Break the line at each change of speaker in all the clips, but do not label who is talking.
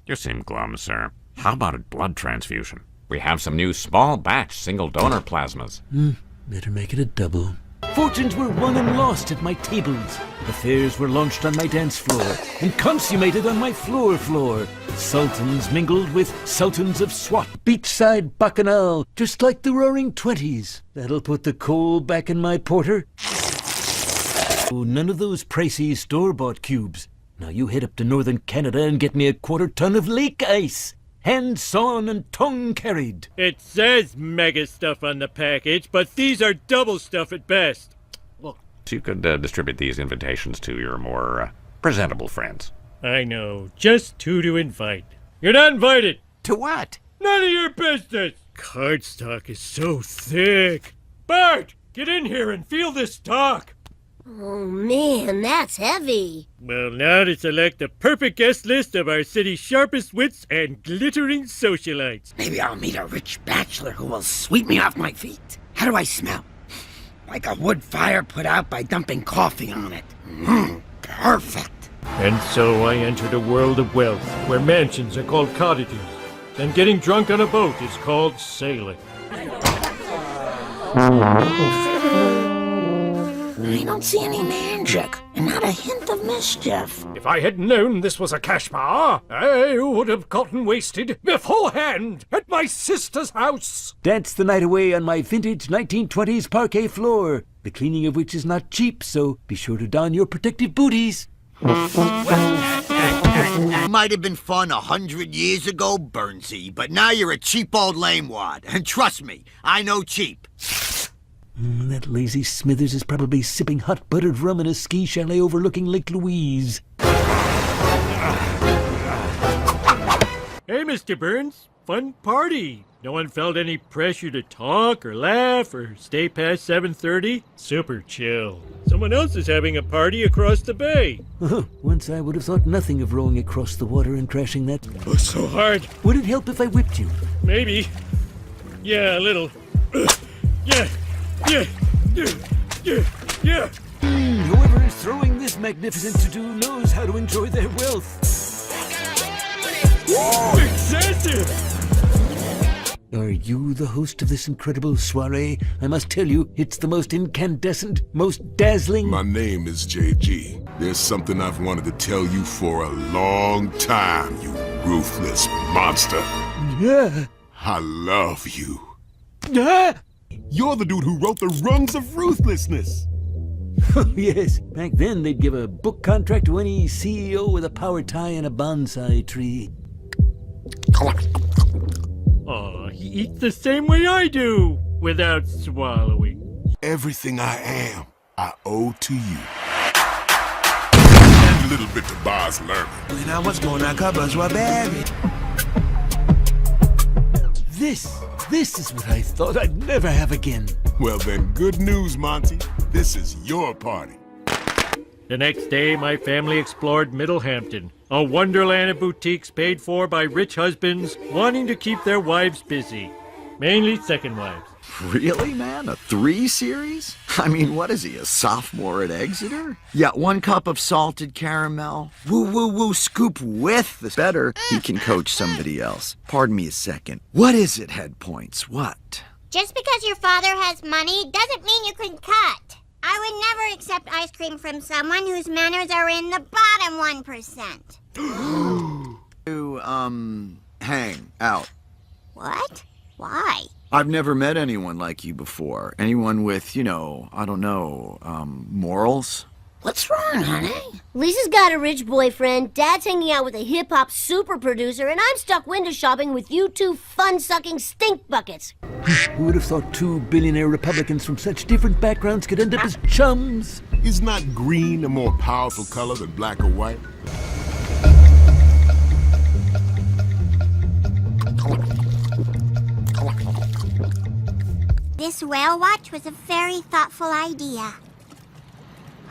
You seem glum, sir. How about a blood transfusion? We have some new small batch single donor plasmas.
Better make it a double. Fortunes were won and lost at my tables. Affairs were launched on my dance floor and consummated on my floor. Sultans mingled with sultans of Swat. Beachside bacchanal, just like the roaring 20s. That'll put the coal back in my porter. Oh, none of those pricey store-bought cubes. Now you head up to northern Canada and get me a 1/4 ton of lake ice. Hand sawn and tongue carried.
It says mega stuff on the package, but these are double stuff at best.
So you could distribute these invitations to your more presentable friends.
I know, just two to invite. You're not invited.
To what?
None of your business. Cardstock is so thick. Bart, get in here and feel this stock.
Oh man, that's heavy.
Well, now to select the perfect guest list of our city's sharpest wits and glittering socialites.
Maybe I'll meet a rich bachelor who will sweep me off my feet. How do I smell? Like a wood fire put out by dumping coffee on it. Perfect.
And so I entered a world of wealth, where mansions are called cottages, and getting drunk on a boat is called sailing.
I don't see any magic, and not a hint of mischief.
If I had known this was a cash bar, I would have gotten wasted beforehand at my sister's house.
Dance the night away on my vintage 1920s parquet floor, the cleaning of which is not cheap, so be sure to don your protective booties.
Might have been fun 100 years ago, Burnsy, but now you're a cheap old lamewad. And trust me, I know cheap.
That lazy Smithers is probably sipping hot buttered rum in a ski chalet overlooking Lake Louise.
Hey, Mr. Burns, fun party. No one felt any pressure to talk or laugh or stay past 7:30? Super chill. Someone else is having a party across the bay.
Once I would have thought nothing of rowing across the water and crashing that.
Oh, so hard.
Would it help if I whipped you?
Maybe. Yeah, a little. Yeah.
Whoever is throwing this magnificent to-do knows how to enjoy their wealth.
Excessive!
Are you the host of this incredible soiree? I must tell you, it's the most incandescent, most dazzling...
My name is JG. There's something I've wanted to tell you for a long time, you ruthless monster.
Yeah.
I love you.
Ah!
You're the dude who wrote the Rungs of Ruthlessness.
Oh, yes. Back then, they'd give a book contract to any CEO with a power tie and a bonsai tree.
Aw, he eats the same way I do, without swallowing.
Everything I am, I owe to you. And a little bit to Baz Luhrmann.
When I was going, our cupboards were buried.
This is what I thought I'd never have again.
Well then, good news, Monty. This is your party.
The next day, my family explored Middlehampton, a wonderland of boutiques paid for by rich husbands wanting to keep their wives busy. Mainly second wives.
Really, man? A 3 series? I mean, what is he, a sophomore at Exeter? Yeah, 1 cup of salted caramel. Woo, scoop with the better. He can coach somebody else. Pardon me a second. What is it, head points? What?
Just because your father has money doesn't mean you can cut. I would never accept ice cream from someone whose manners are in the bottom 1%.
To, hang out.
What? Why?
I've never met anyone like you before. Anyone with, I don't know, morals?
What's wrong, honey?
Lisa's got a rich boyfriend, Dad's hanging out with a hip-hop super producer, and I'm stuck window shopping with you two fun-sucking stink buckets.
Who would have thought 2 billionaire Republicans from such different backgrounds could end up as chums?
Is not green a more powerful color than black or white?
This whale watch was a very thoughtful idea.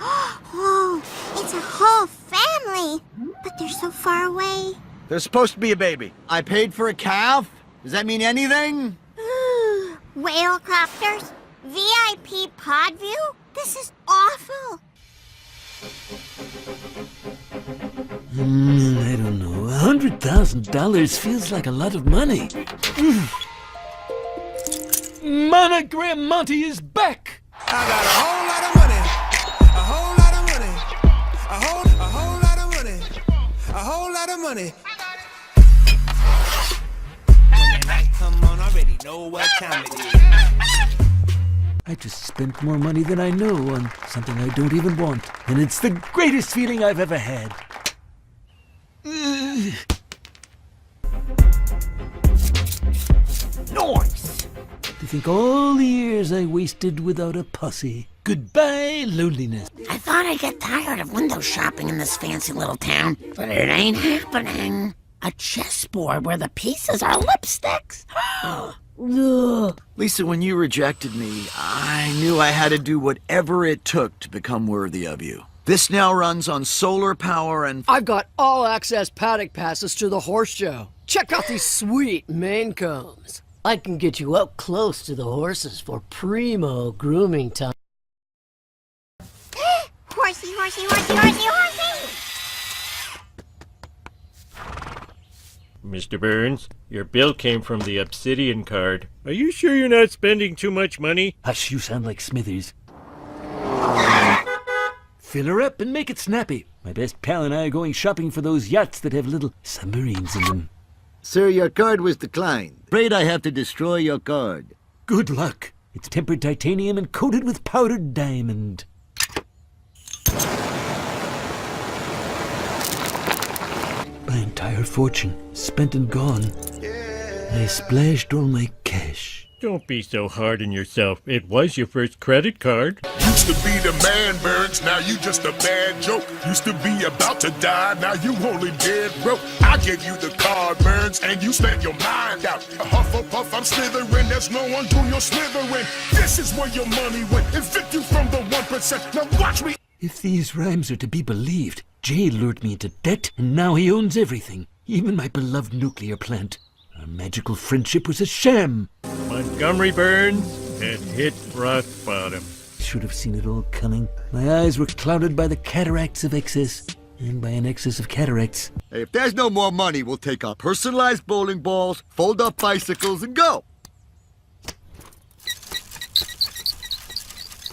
Oh, it's a whole family, but they're so far away.
There's supposed to be a baby. I paid for a calf? Does that mean anything?
Whale crafters? VIP pod view? This is awful.
I don't know. $100,000 feels like a lot of money. Monogram Monty is back!
I got a whole lot of money, a whole lot of money, a whole lot of money, a whole lot of money. When the night come on, I already know what time it is.
I just spent more money than I know on something I don't even want, and it's the greatest feeling I've ever had.
Noise!
To think all the years I wasted without a posse. Goodbye, loneliness.
I thought I'd get tired of window shopping in this fancy little town, but it ain't happening. A chessboard where the pieces are lipsticks. Ugh.
Lisa, when you rejected me, I knew I had to do whatever it took to become worthy of you. This now runs on solar power and...
I've got all-access paddock passes to the horse show. Check out these sweet mane combs. I can get you up close to the horses for primo grooming time.
Horsey, horsey, horsey, horsey, horsey!
Mr. Burns, your bill came from the Obsidian card. Are you sure you're not spending too much money?
Hush, you sound like Smithers. Fill her up and make it snappy. My best pal and I are going shopping for those yachts that have little submarines in them.
Sir, your card was declined. Afraid I have to destroy your card.
Good luck. It's tempered titanium and coated with powdered diamond. My entire fortune, spent and gone. I splashed all my cash.
Don't be so hard on yourself. It was your first credit card.
Used to be the man, Burns, now you just a bad joke. Used to be about to die, now you only dead broke. I gave you the card, Burns, and you spent your mind out. Hufflepuff, I'm slithering, there's no one through your slithering. This is where your money went, evict you from the 1%. Now watch me.
If these rhymes are to be believed, Jay lured me into debt, and now he owns everything, even my beloved nuclear plant. Our magical friendship was a sham.
Montgomery Burns had hit rock bottom.
I should have seen it all coming. My eyes were clouded by the cataracts of excess, and by an excess of cataracts.
Hey, if there's no more money, we'll take our personalized bowling balls, fold up bicycles, and go.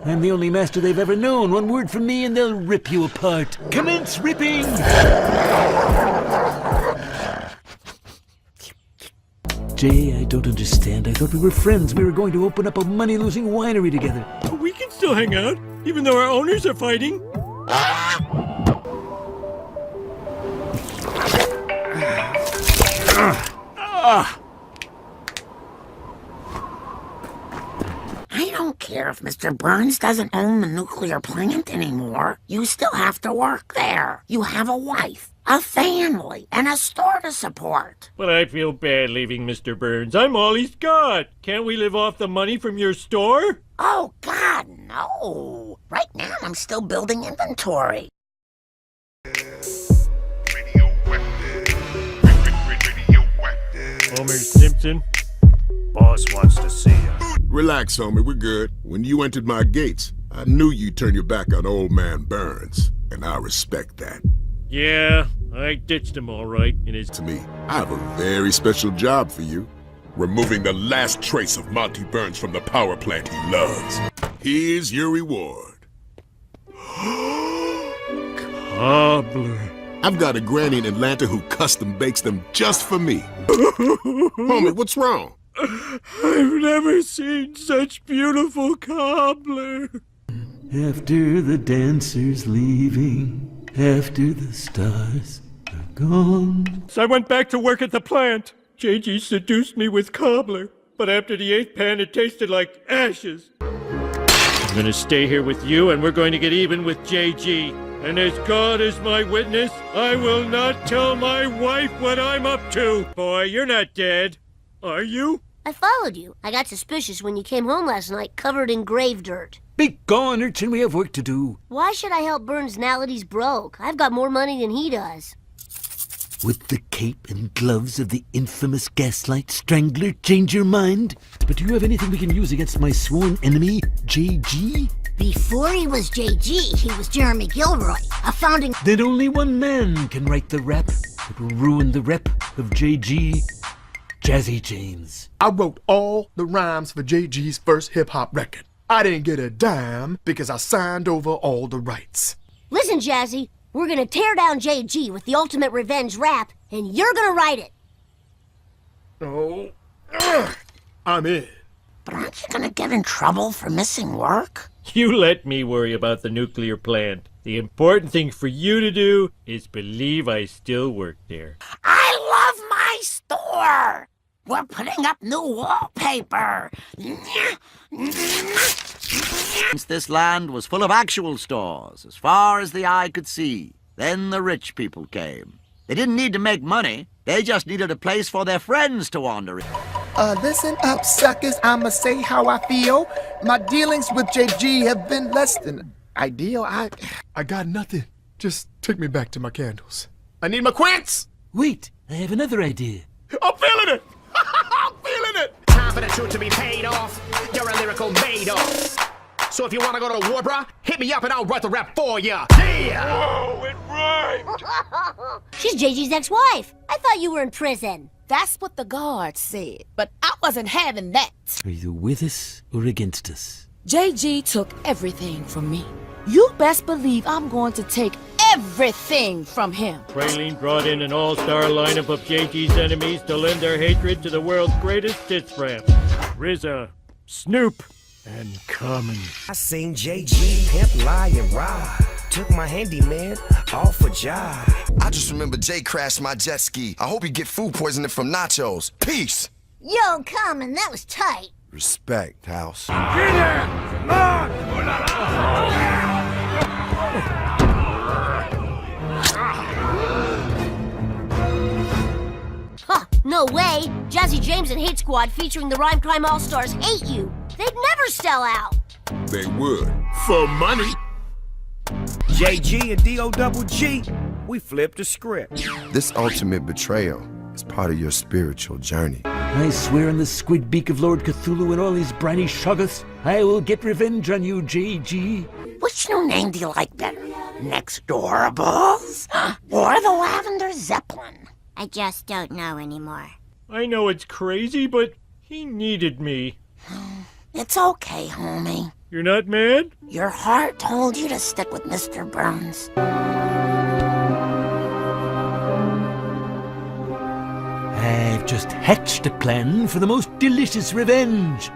I'm the only master they've ever known. One word from me and they'll rip you apart. Commence ripping! Jay, I don't understand. I thought we were friends. We were going to open up a money-losing winery together.
We can still hang out, even though our owners are fighting.
I don't care if Mr. Burns doesn't own the nuclear plant anymore. You still have to work there. You have a wife, a family, and a store to support.
But I feel bad leaving Mr. Burns. I'm all he's got. Can't we live off the money from your store?
Oh, God, no. Right now, I'm still building inventory.
Homer Simpson.
Boss wants to see you.
Relax, homie, we're good. When you entered my gates, I knew you'd turn your back on old man Burns, and I respect that.
Yeah, I ditched him all right in his...
To me, I have a very special job for you. Removing the last trace of Monty Burns from the power plant he loves. Here's your reward.
Cobbler.
I've got a granny in Atlanta who custom bakes them just for me. Homie, what's wrong?
I've never seen such beautiful cobbler.
After the dancers leaving, after the stars are gone.
So I went back to work at the plant. JG seduced me with cobbler, but after the 8th pan it tasted like ashes. I'm gonna stay here with you and we're going to get even with JG. And as God is my witness, I will not tell my wife what I'm up to. Boy, you're not dead, are you?
I followed you. I got suspicious when you came home last night covered in grave dirt.
Be gone, urchin, we have work to do.
Why should I help Burns now that he's broke? I've got more money than he does.
Would the cape and gloves of the infamous Gaslight Strangler change your mind? But do you have anything we can use against my sworn enemy, JG?
Before he was JG, he was Jeremy Gilroy, a founding...
Then only one man can write the rap. It will ruin the rep of JG, Jazzy James.
I wrote all the rhymes for JG's first hip-hop record. I didn't get a dime because I signed over all the rights.
Listen, Jazzy, we're gonna tear down JG with the ultimate revenge rap, and you're gonna write it.
Oh, I'm in.
But aren't you gonna get in trouble for missing work?
You let me worry about the nuclear plant. The important thing for you to do is believe I still work there.
I love my store! We're putting up new wallpaper.
This land was full of actual stores, as far as the eye could see. Then the rich people came. They didn't need to make money. They just needed a place for their friends to wander in.
Listen up, suckers. I'ma say how I feel. My dealings with JG have been less than ideal. I got nothing. Just take me back to my candles. I need my quints!
Wait, I have another idea.
I'm feeling it! I'm feeling it!
Time for the truth to be paid off. You're a lyrical made off. So if you want to go to war, bruh, hit me up and I'll write the rap for ya. Yeah!
Whoa, it rhymed!
She's JG's ex-wife. I thought you were in prison.
That's what the guard said, but I wasn't having that.
Are you with us or against us?
JG took everything from me. You best believe I'm going to take everything from him.
Praline brought in an all-star lineup of JG's enemies to lend their hatred to the world's greatest diss rap. RZA, Snoop, and Common.
I seen JG, pimp, lie, and ride. Took my handyman off a job.
I just remember Jay crashed my jet ski. I hope you get food poisoning from nachos. Peace!
Yo, Common, that was tight.
Respect, House.
Huh, no way. Jazzy James and Hate Squad featuring the Rhyme Crime All-Stars hate you. They'd never sell out.
They would. For money.
JG and D-O-double-G, we flipped the script.
This ultimate betrayal is part of your spiritual journey.
I swear on the squid beak of Lord Cthulhu and all his briny shoggoths, I will get revenge on you, JG.
Which new name do you like better? Nextdorables? Or the Lavender Zeppelin?
I just don't know anymore.
I know it's crazy, but he needed me.
It's okay, homie.
You're not mad?
Your heart told you to stick with Mr. Burns.
I've just hatched a plan for the most delicious revenge.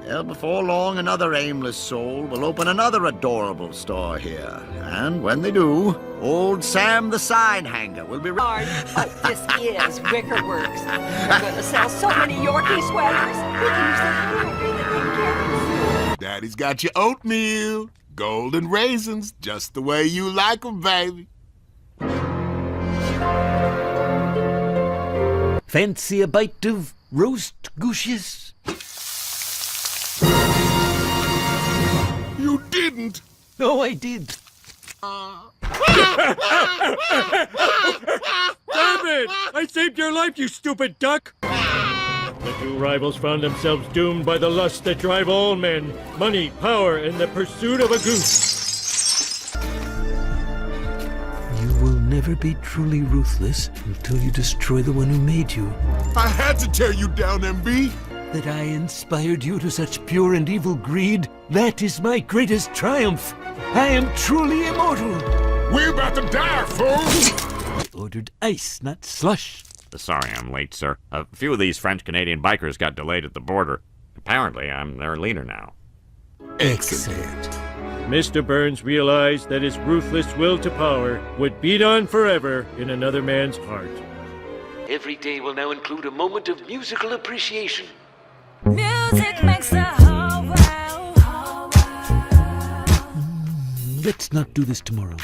Well, before long, another aimless soul will open another adorable store here. And when they do, old Sam the sign hanger will be...
But this is Wicker Works. We're going to sell so many Yorkie sweaters. We can use that little thing that they carry.
Daddy's got your oatmeal. Golden raisins, just the way you like 'em, baby.
Fancy a bite of roast gooshes?
You didn't.
Oh, I did.
Damn it! I saved your life, you stupid duck! The two rivals found themselves doomed by the lust that drive all men. Money, power, and the pursuit of a goose.
You will never be truly ruthless until you destroy the one who made you.
I had to tear you down, MB.
That I inspired you to such pure and evil greed, that is my greatest triumph. I am truly immortal.
We're about to die, fool!
I ordered ice, not slush.
Sorry I'm late, sir. A few of these French-Canadian bikers got delayed at the border. Apparently, I'm their leader now.
Excellent.
Mr. Burns realized that his ruthless will to power would beat on forever in another man's heart.
Every day will now include a moment of musical appreciation.
Music makes the whole world.
Let's not do this tomorrow.